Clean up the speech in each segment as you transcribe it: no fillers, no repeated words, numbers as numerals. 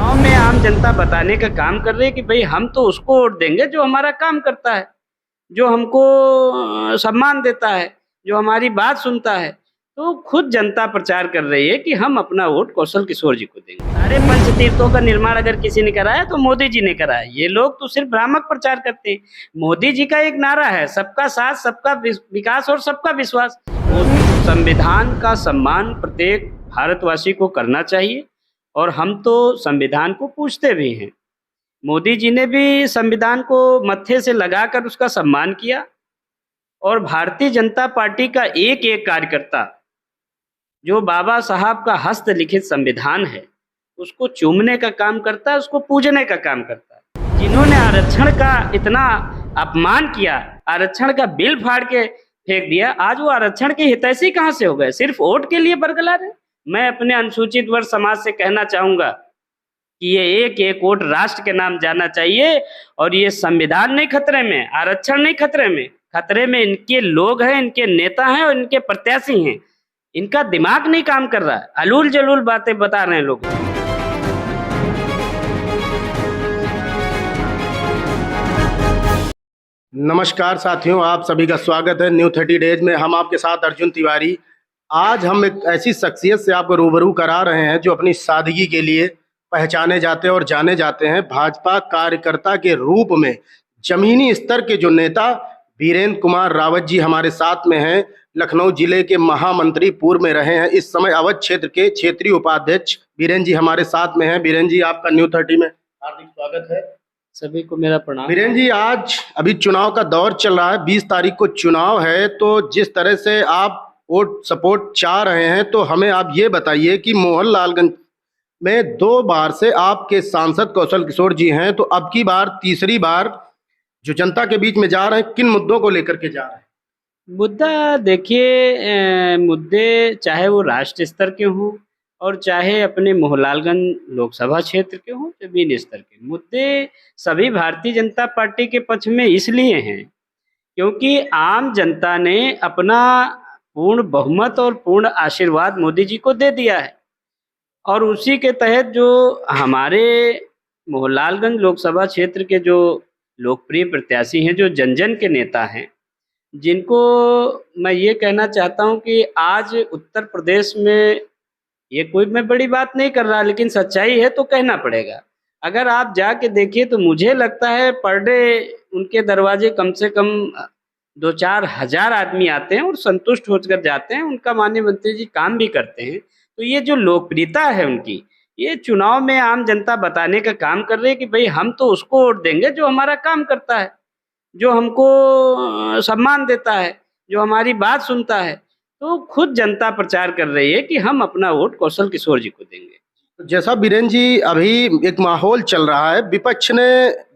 गाँव में आम जनता बताने का काम कर रही है कि भाई हम तो उसको वोट देंगे जो हमारा काम करता है, जो हमको सम्मान देता है, जो हमारी बात सुनता है। तो खुद जनता प्रचार कर रही है कि हम अपना वोट कौशल किशोर जी को देंगे। सारे पंचतीर्थों का निर्माण अगर किसी ने कराया तो मोदी जी ने कराया। ये लोग तो सिर्फ भ्रामक प्रचार करते हैं। मोदी जी का एक नारा है, सबका साथ, सबका विकास और सबका विश्वास। वो संविधान का सम्मान प्रत्येक भारतवासी को करना चाहिए और हम तो संविधान को पूजते भी हैं। मोदी जी ने भी संविधान को मत्थे से लगाकर उसका सम्मान किया और भारतीय जनता पार्टी का एक-एक कार्यकर्ता जो बाबा साहब का हस्तलिखित संविधान है, उसको चूमने का काम करता है, उसको पूजने का काम करता है। जिन्होंने आरक्षण का इतना अपमान किया, आरक्षण का बिल फाड़ के फेंक दिया, आज वो आरक्षण के हितैषी कहाँ से हो गए? सिर्फ वोट के लिए बरगलार हैं। मैं अपने अनुसूचित वर्ग समाज से कहना चाहूँगा कि ये एक-एक वोट राष्ट्र के नाम जाना चाहिए और ये संविधान नहीं खतरे में, आरक्षण नहीं खतरे में इनके लोग हैं, इनके नेता हैं और इनके प्रत्याशी हैं। इनका दिमाग नहीं काम कर रहा है, अलूल-जलूल बातें बता रहे हैं लोग। नमस्कार साथियों, आप सभी का स्वागत है न्यू 30 डेज में। हम आपके साथ अर्जुन तिवारी। आज हम एक ऐसी शख्सियत से आपको रूबरू करा रहे हैं जो अपनी सादगी के लिए पहचाने जाते हैं और जाने जाते हैं। भाजपा कार्यकर्ता के रूप में जमीनी स्तर के जो नेता वीरेंद्र कुमार रावत जी हमारे साथ में हैं। लखनऊ जिले के महामंत्री पूर्व में रहे हैं, इस समय अवध क्षेत्र के क्षेत्रीय उपाध्यक्ष वीरेंद्र जी हमारे साथ में हैं। वीरेंद्र जी, आपका न्यू 30 में हार्दिक स्वागत है। सभी को मेरा प्रणाम। वीरेंद्र जी, आज अभी चुनाव का दौर चल रहा है, 20 तारीख को चुनाव है, तो जिस तरह से आप वोट सपोर्ट चाह रहे हैं, तो हमें आप ये बताइए कि मोहनलालगंज में 2 बार से आपके सांसद कौशल किशोर जी हैं, तो अब की बार तीसरी बार जो जनता के बीच में जा रहे हैं, किन मुद्दों को लेकर के जा रहे हैं? मुद्दा देखिए, मुद्दे चाहे वो राष्ट्र स्तर के हों और चाहे अपने मोहनलालगंज लोकसभा क्षेत्र के हों, जमीनी स्तर के मुद्दे सभी भारतीय जनता पार्टी के पक्ष में इसलिए हैं क्योंकि आम जनता ने अपना पूर्ण बहुमत और पूर्ण आशीर्वाद मोदी जी को दे दिया है और उसी के तहत जो हमारे मोहनलालगंज लोकसभा क्षेत्र के जो लोकप्रिय प्रत्याशी हैं, जो जन-जन के नेता हैं, जिनको मैं ये कहना चाहता हूँ कि आज उत्तर प्रदेश में ये कोई मैं बड़ी बात नहीं कर रहा, लेकिन सच्चाई है तो कहना पड़ेगा। अगर आप जाके देखिए तो मुझे लगता है पर डे उनके दरवाजे कम से कम 2-4 हज़ार आदमी आते हैं और संतुष्ट होकर जाते हैं। उनका माननीय मंत्री जी काम भी करते हैं। तो ये जो लोकप्रियता है उनकी, ये चुनाव में आम जनता बताने का काम कर रही है कि भई हम तो उसको वोट देंगे जो हमारा काम करता है, जो हमको सम्मान देता है, जो हमारी बात सुनता है। तो खुद जनता प्रचार कर रही है कि हम अपना वोट कौशल किशोर जी को देंगे। तो जैसा वीरेंद्र जी, अभी एक माहौल चल रहा है, विपक्ष ने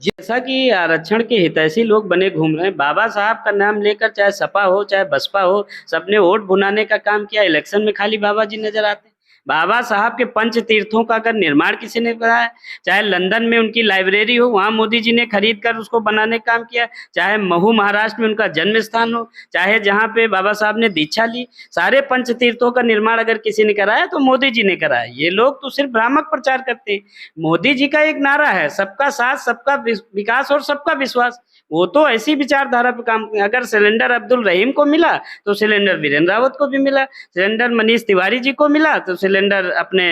जैसा कि आरक्षण के हितैषी लोग बने घूम रहे हैं, बाबा साहब का नाम लेकर चाहे सपा हो, चाहे बसपा हो, सबने वोट भुनाने का काम किया। इलेक्शन में खाली बाबा जी नज़र आते हैं। बाबा साहब के पंच तीर्थों का अगर निर्माण किसी ने कराया, चाहे लंदन में उनकी लाइब्रेरी हो, वहाँ मोदी जी ने खरीद कर उसको बनाने का काम किया, चाहे महू महाराष्ट्र में उनका जन्म स्थान हो, चाहे जहाँ पे बाबा साहब ने दीक्षा ली, सारे पंच तीर्थों का निर्माण अगर किसी ने कराया तो मोदी जी ने कराया। ये लोग तो सिर्फ भ्रामक प्रचार करते हैं। मोदी जी का एक नारा है, सबका साथ, सबका विकास और सबका विश्वास। वो तो ऐसी विचारधारा पे काम, अगर सिलेंडर अब्दुल रहीम को मिला तो सिलेंडर वीरेंद्र रावत को भी मिला, सिलेंडर मनीष तिवारी जी को मिला तो सिलेंडर अपने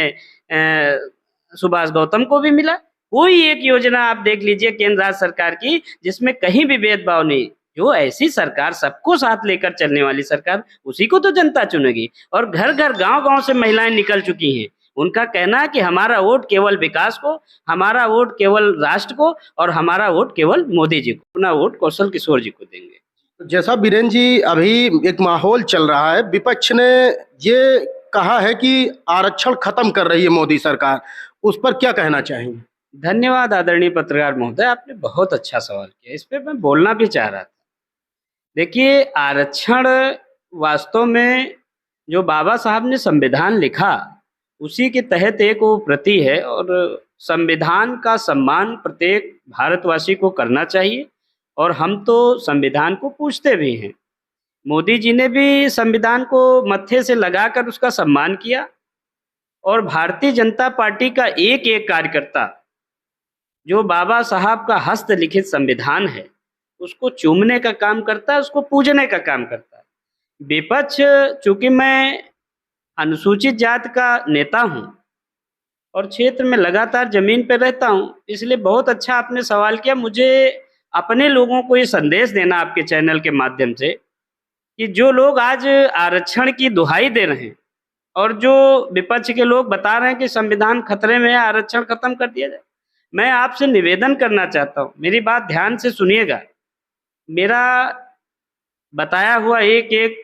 सुभाष गौतम को भी मिला। कोई एक योजना आप देख लीजिए केंद्र राज्य सरकार की जिसमें कहीं भी भेदभाव नहीं। जो ऐसी सरकार, सबको साथ लेकर चलने वाली सरकार, उसी को तो जनता चुनेगी। और घर घर गांव-गांव से महिलाएं निकल चुकी हैं। उनका कहना है कि हमारा वोट केवल विकास को, हमारा वोट केवल राष्ट्र को और हमारा वोट केवल मोदी जी को, अपना वोट कौशल किशोर जी को देंगे। तो जैसा वीरेंद्र जी, अभी एक माहौल चल रहा है, विपक्ष ने ये कहा है कि आरक्षण खत्म कर रही है मोदी सरकार, उस पर क्या कहना चाहेंगे? धन्यवाद आदरणीय पत्रकार महोदय, आपने बहुत अच्छा सवाल किया। इस पे मैं बोलना भी चाह रहा था। देखिए, आरक्षण वास्तव में जो बाबा साहब ने संविधान लिखा, उसी के तहत एक वो प्रति है और संविधान का सम्मान प्रत्येक भारतवासी को करना चाहिए और हम तो संविधान को पूजते भी हैं। मोदी जी ने भी संविधान को मत्थे से लगाकर उसका सम्मान किया और भारतीय जनता पार्टी का एक एक कार्यकर्ता जो बाबा साहब का हस्तलिखित संविधान है उसको चूमने का काम करता है, उसको पूजने का काम करता है। विपक्ष, चूंकि मैं अनुसूचित जाति का नेता हूँ और क्षेत्र में लगातार जमीन पर रहता हूँ, इसलिए बहुत अच्छा आपने सवाल किया। मुझे अपने लोगों को ये संदेश देना आपके चैनल के माध्यम से कि जो लोग आज आरक्षण की दुहाई दे रहे हैं और जो विपक्ष के लोग बता रहे हैं कि संविधान खतरे में है, आरक्षण खत्म कर दिया जाए, मैं आपसे निवेदन करना चाहता हूँ, मेरी बात ध्यान से सुनिएगा। मेरा बताया हुआ एक एक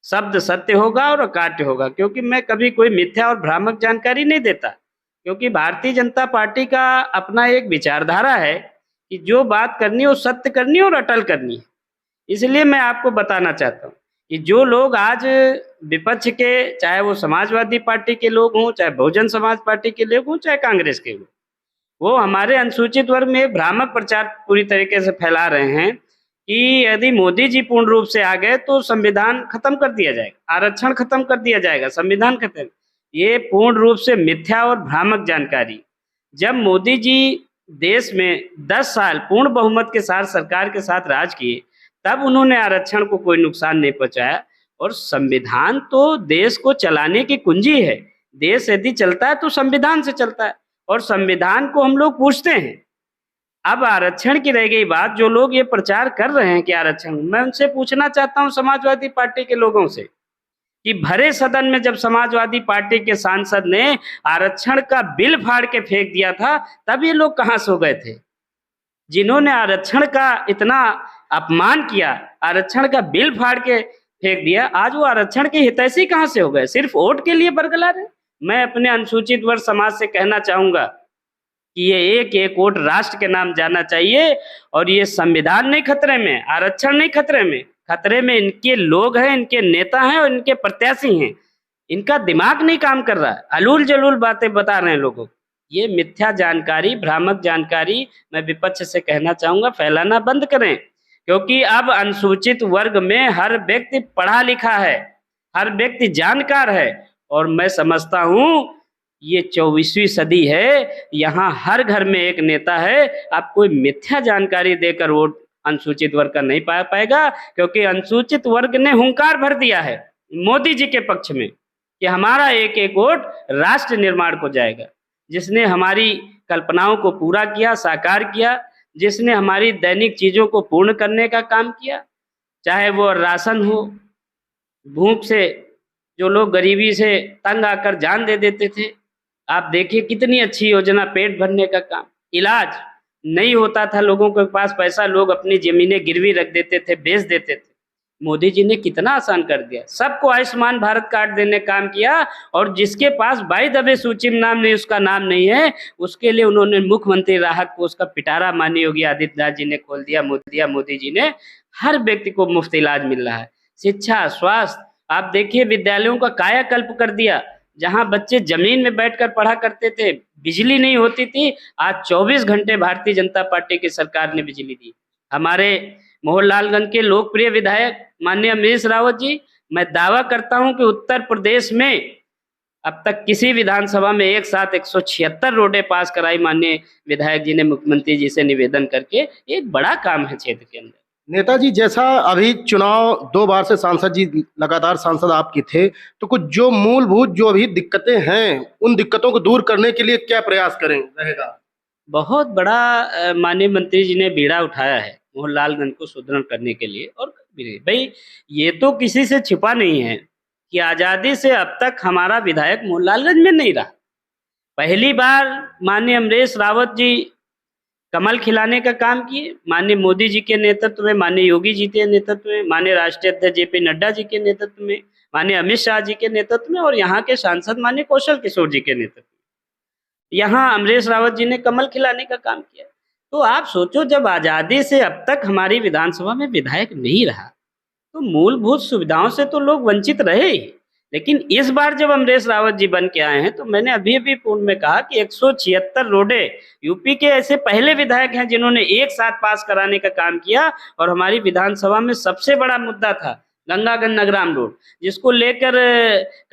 शब्द सत्य होगा और अकाट्य होगा, क्योंकि मैं कभी कोई मिथ्या और भ्रामक जानकारी नहीं देता। क्योंकि भारतीय जनता पार्टी का अपना एक विचारधारा है कि जो बात करनी है वो सत्य करनी है और अटल करनी है। इसलिए मैं आपको बताना चाहता हूँ कि जो लोग आज विपक्ष के, चाहे वो समाजवादी पार्टी के लोग हों, चाहे बहुजन समाज पार्टी के लोग हों, चाहे कांग्रेस के लोग, वो हमारे अनुसूचित वर्ग में भ्रामक प्रचार पूरी तरीके से फैला रहे हैं कि यदि मोदी जी पूर्ण रूप से आ गए तो संविधान खत्म कर दिया जाएगा, आरक्षण खत्म कर दिया जाएगा, संविधान खत्म। ये पूर्ण रूप से मिथ्या और भ्रामक जानकारी। जब मोदी जी देश में 10 साल पूर्ण बहुमत के साथ सरकार के साथ राज किए, तब उन्होंने आरक्षण को कोई नुकसान नहीं पहुंचाया। और संविधान तो देश को चलाने की कुंजी है। देश यदि चलता है तो संविधान से चलता है और संविधान को हम लोग पूछते हैं। अब आरक्षण की रह गई बात, जो लोग ये प्रचार कर रहे हैं कि आरक्षण, मैं उनसे पूछना चाहता हूं समाजवादी पार्टी के लोगों से कि भरे सदन में जब समाजवादी पार्टी के सांसद ने आरक्षण का बिल फाड़ के फेंक दिया था, तब ये लोग कहां सो गए थे? जिन्होंने आरक्षण का इतना अपमान किया, आरक्षण का बिल फाड़ के फेंक दिया, आज वो आरक्षण के हितैषी कहां से हो गए? सिर्फ वोट के लिए बरगला रहे। मैं अपने अनुसूचित वर्ग समाज से कहना चाहूंगा कि ये एक एक वोट राष्ट्र के नाम जाना चाहिए। और ये संविधान नहीं खतरे में, आरक्षण नहीं खतरे में, खतरे में इनके लोग हैं, इनके नेता हैं और इनके प्रत्याशी हैं। इनका दिमाग नहीं काम कर रहा है, अलूल जलूल बातें बता रहे हैं लोगों को। ये मिथ्या जानकारी, भ्रामक जानकारी मैं विपक्ष से कहना चाहूंगा फैलाना बंद करें। क्योंकि अब अनुसूचित वर्ग में हर व्यक्ति पढ़ा लिखा है, हर व्यक्ति जानकार है। और मैं समझता हूं ये 24वीं सदी है, यहाँ हर घर में एक नेता है। आप कोई मिथ्या जानकारी देकर वोट अनुसूचित वर्ग का नहीं पा पाएगा, क्योंकि अनुसूचित वर्ग ने हुंकार भर दिया है मोदी जी के पक्ष में कि हमारा एक एक वोट राष्ट्र निर्माण को जाएगा। जिसने हमारी कल्पनाओं को पूरा किया, साकार किया, जिसने हमारी दैनिक चीजों को पूर्ण करने का काम किया, चाहे वो राशन हो, भूख से जो लोग गरीबी से तंग आकर जान दे देते थे, आप देखिए कितनी अच्छी योजना, पेट भरने का काम, इलाज नहीं होता था, लोगों के पास पैसा, लोग अपनी जमीनें गिरवी रख देते थे, बेच देते थे, मोदी जी ने कितना आसान कर दिया। सबको आयुष्मान भारत कार्ड देने काम किया। और जिसके पास बाई दबे सूची में नाम नहीं, उसका नाम नहीं है, उसके लिए उन्होंने मुख्यमंत्री राहत को उसका पिटारा माननीय योगी आदित्यनाथ जी ने खोल दिया। मोदी जी ने हर व्यक्ति को मुफ्त इलाज मिल रहा है, शिक्षा, स्वास्थ्य, आप देखिए विद्यालयों का कायाकल्प कर दिया। जहां बच्चे जमीन में बैठकर पढ़ा करते थे, बिजली नहीं होती थी, आज 24 घंटे भारतीय जनता पार्टी की सरकार ने बिजली दी। हमारे मोहनलालगंज के लोकप्रिय विधायक माननीय अमरीश रावत जी, मैं दावा करता हूं कि उत्तर प्रदेश में अब तक किसी विधानसभा में एक साथ 176 रोडें पास कराई माननीय विधायक जी ने मुख्यमंत्री जी से निवेदन करके। एक बड़ा काम है क्षेत्र के अंदर। नेताजी, जैसा अभी चुनाव 2 बार से सांसद जी लगातार सांसद आपके थे, तो कुछ जो मूलभूत जो अभी दिक्कतें हैं, उन दिक्कतों को दूर करने के लिए क्या प्रयास करें रहेगा? बहुत बड़ा माननीय मंत्री जी ने बीड़ा उठाया है मोहनलालगंज को सुदृढ़ करने के लिए। और भाई ये तो किसी से छिपा नहीं है कि आज़ादी से अब तक हमारा विधायक मोहनलालगंज में नहीं रहा। पहली बार माननीय अमरीश रावत जी कमल खिलाने का काम किए, माननीय मोदी जी के नेतृत्व में, माननीय योगी जी के नेतृत्व में, माननीय राष्ट्रीय अध्यक्ष जेपी नड्डा जी के नेतृत्व में, माननीय अमित शाह जी के नेतृत्व में और यहाँ के सांसद माननीय कौशल किशोर जी के नेतृत्व में यहाँ अमरीश रावत जी ने कमल खिलाने का काम किया। तो आप सोचो, जब आज़ादी से अब तक हमारी विधानसभा में विधायक नहीं रहा तो मूलभूत सुविधाओं से तो लोग वंचित रहे ही। लेकिन इस बार जब अमरीश रावत जी बन के आए हैं तो मैंने अभी पूर्ण में कहा कि 176 रोडें, यूपी के ऐसे पहले विधायक हैं जिन्होंने एक साथ पास कराने का काम किया। और हमारी विधानसभा में सबसे बड़ा मुद्दा था गंगागंज नगराम रोड, जिसको लेकर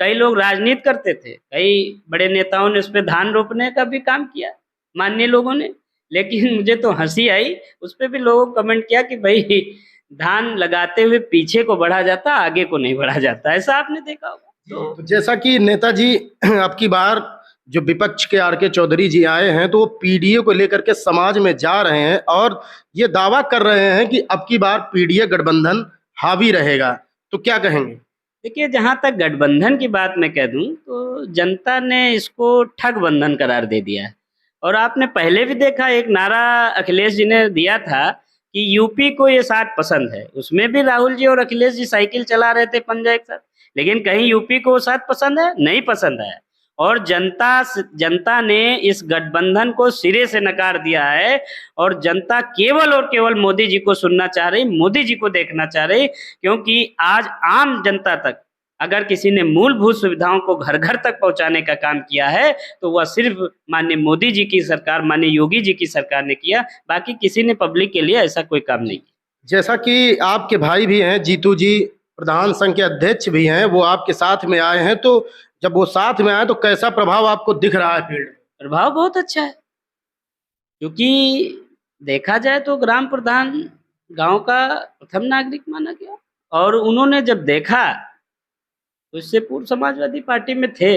कई लोग राजनीति करते थे, कई बड़े नेताओं ने उस पे धान रोपने का भी काम किया, माननीय लोगों ने। लेकिन मुझे तो हंसी आई, उस पे भी लोगों कमेंट किया कि भाई धान लगाते हुए पीछे को बढ़ा जाता, आगे को नहीं बढ़ा जाता। ऐसा आपने देखा होगा। तो जैसा कि नेताजी अब की बार जो विपक्ष के आर के चौधरी जी आए हैं, तो वो पीडीए को लेकर के समाज में जा रहे हैं और ये दावा कर रहे हैं कि अब की बार पीडीए गठबंधन हावी रहेगा, तो क्या कहेंगे? देखिए, जहाँ तक गठबंधन की बात मैं कह दूं तो जनता ने इसको ठग बंधन करार दे दिया है। और आपने पहले भी देखा, एक नारा अखिलेश जी ने दिया था कि यूपी को ये साथ पसंद है, उसमें भी राहुल जी और अखिलेश जी साइकिल चला रहे थे पंजा एक साथ, लेकिन कहीं यूपी को वो साथ पसंद है? नहीं पसंद है। और जनता ने इस गठबंधन को सिरे से नकार दिया है और जनता केवल और केवल मोदी जी को सुनना चाह रही, मोदी जी को देखना चाह रही, क्योंकि आज आम जनता तक अगर किसी ने मूलभूत सुविधाओं को घर घर तक पहुंचाने का काम किया है तो वह सिर्फ माननीय मोदी जी की सरकार, माननीय योगी जी की सरकार ने किया, बाकी किसी ने पब्लिक के लिए ऐसा कोई काम नहीं किया। जैसा कि आपके भाई भी हैं, जीतू जी प्रधान संघ के अध्यक्ष भी हैं, वो आपके साथ में आए हैं, तो जब वो साथ में आए तो कैसा प्रभाव आपको दिख रहा है फील्ड में? प्रभाव बहुत अच्छा है, क्योंकि देखा जाए तो ग्राम प्रधान गांव का प्रथम नागरिक माना गया और उन्होंने जब देखा तो इससे पूर्व समाजवादी पार्टी में थे,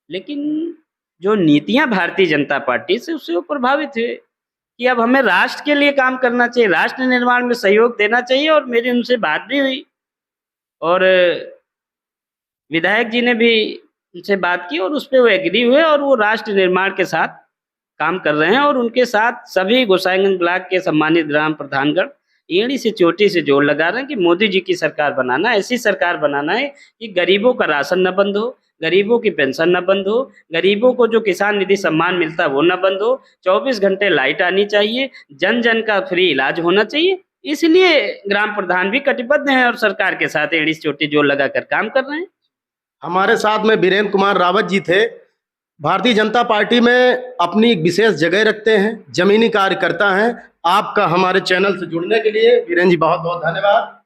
लेकिन जो नीतियां भारतीय जनता पार्टी से, उससे वो प्रभावित हुए कि अब हमें राष्ट्र के लिए काम करना चाहिए, राष्ट्र निर्माण में सहयोग देना चाहिए। और मेरी उनसे बात भी हुई और विधायक जी ने भी उनसे बात की और उस पर वो एग्री हुए और वो राष्ट्र निर्माण के साथ काम कर रहे हैं। और उनके साथ सभी गोसाईगंज ब्लॉक के सम्मानित ग्राम प्रधानगण एड़ी से चोटी से जोड़ लगा रहे हैं कि मोदी जी की सरकार बनाना, ऐसी सरकार बनाना है कि गरीबों का राशन न बंद हो, गरीबों की पेंशन न बंद हो, गरीबों को जो किसान निधि सम्मान मिलता है वो न बंद हो, 24 घंटे लाइट आनी चाहिए, जन जन का फ्री इलाज होना चाहिए। इसलिए ग्राम प्रधान भी कटिबद्ध हैं और सरकार के साथ एड़ी से चोटी जोड़ लगाकर काम कर रहे हैं। हमारे साथ में वीरेंद्र कुमार रावत जी थे, भारतीय जनता पार्टी में अपनी एक विशेष जगह रखते हैं, जमीनी कार्यकर्ता हैं। आपका हमारे चैनल से जुड़ने के लिए वीरेंद्र जी बहुत बहुत धन्यवाद।